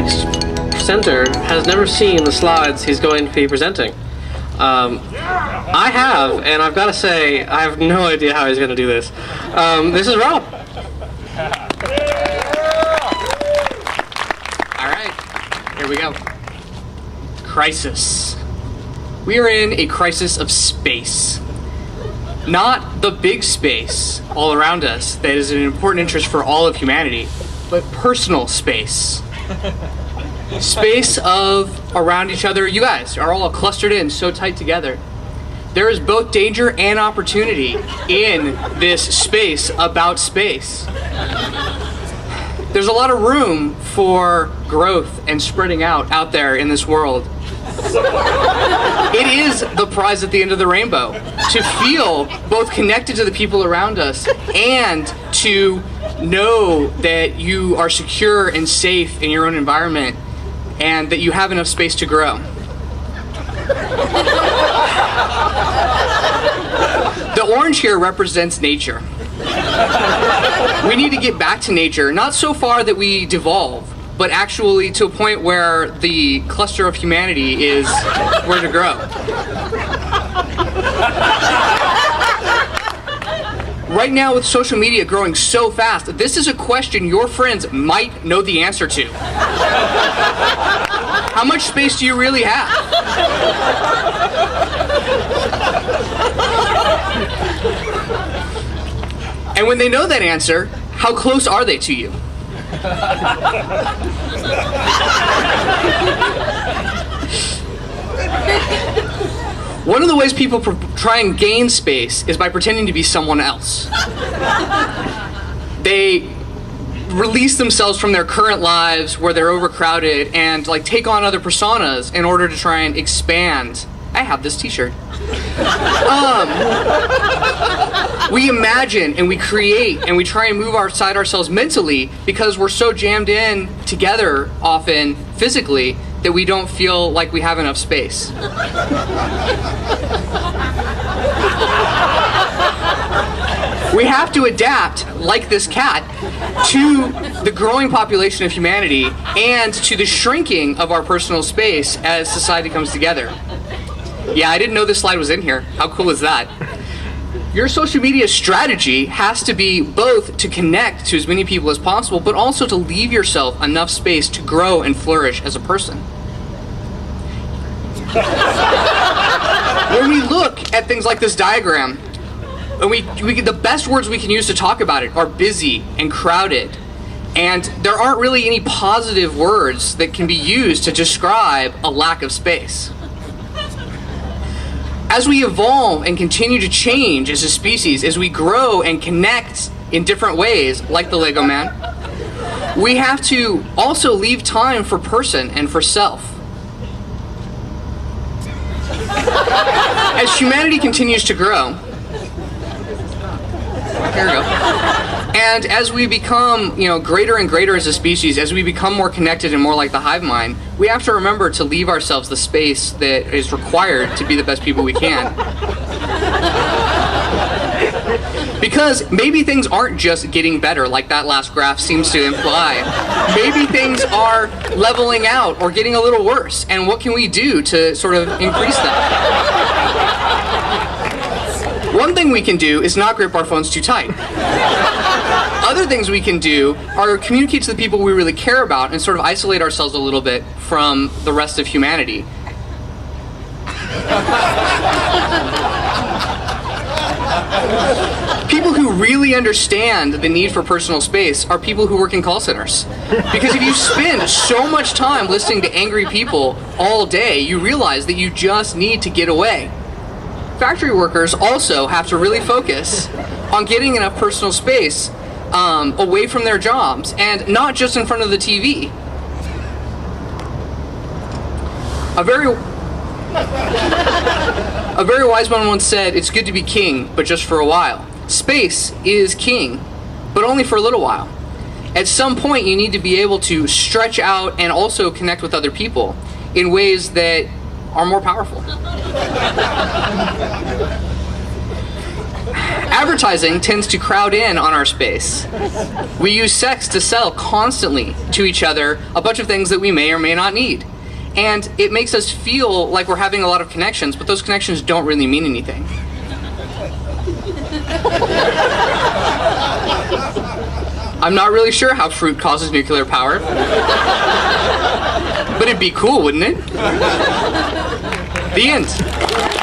next presenter has never seen the slides he's going to be presenting. I have, and I've got to say, I have no idea how he's going to do this. This is Rob. All right, here we go. Crisis. We are in a crisis of space. Not the big space all around us that is an important interest for all of humanity, but personal space. Space of around each other. You guys are all clustered in so tight together. There is both danger and opportunity in this space about space. There's a lot of room for growth and spreading out there in this world. It is the prize at the end of the rainbow, to feel both connected to the people around us and to know that you are secure and safe in your own environment and that you have enough space to grow. The orange here represents nature. We need to get back to nature, not so far that we devolve, but actually to a point where the cluster of humanity is where to grow. Right now, with social media growing so fast, this is a question your friends might know the answer to. How much space do you really have? And when they know that answer, how close are they to you? One of the ways people try and gain space is by pretending to be someone else. They release themselves from their current lives where they're overcrowded and take on other personas in order to try and expand. I have this t-shirt. We imagine and we create and we try and move outside ourselves mentally because we're so jammed in together often physically that we don't feel like we have enough space. We have to adapt, like this cat, to the growing population of humanity and to the shrinking of our personal space as society comes together. Yeah, I didn't know this slide was in here. How cool is that? Your social media strategy has to be both to connect to as many people as possible, but also to leave yourself enough space to grow and flourish as a person. When we look at things like this diagram, and the best words we can use to talk about it are busy and crowded. And there aren't really any positive words that can be used to describe a lack of space. As we evolve and continue to change as a species, as we grow and connect in different ways, like the Lego Man, we have to also leave time for person and for self. As humanity continues to grow, here we go. And as we become, greater and greater as a species, as we become more connected and more like the hive mind, we have to remember to leave ourselves the space that is required to be the best people we can. Because maybe things aren't just getting better like that last graph seems to imply. Maybe things are leveling out or getting a little worse. And what can we do to sort of increase that? One thing we can do is not grip our phones too tight. Other things we can do are communicate to the people we really care about and sort of isolate ourselves a little bit from the rest of humanity. People who really understand the need for personal space are people who work in call centers. Because if you spend so much time listening to angry people all day, you realize that you just need to get away. Factory workers also have to really focus on getting enough personal space away from their jobs and not just in front of the TV. A very wise one once said, "It's good to be king, but just for a while." Space is king, but only for a little while. At some point, you need to be able to stretch out and also connect with other people in ways that are more powerful. Advertising tends to crowd in on our space. We use sex to sell constantly to each other a bunch of things that we may or may not need. And it makes us feel like we're having a lot of connections, but those connections don't really mean anything. I'm not really sure how fruit causes nuclear power. But it'd be cool, wouldn't it? The end.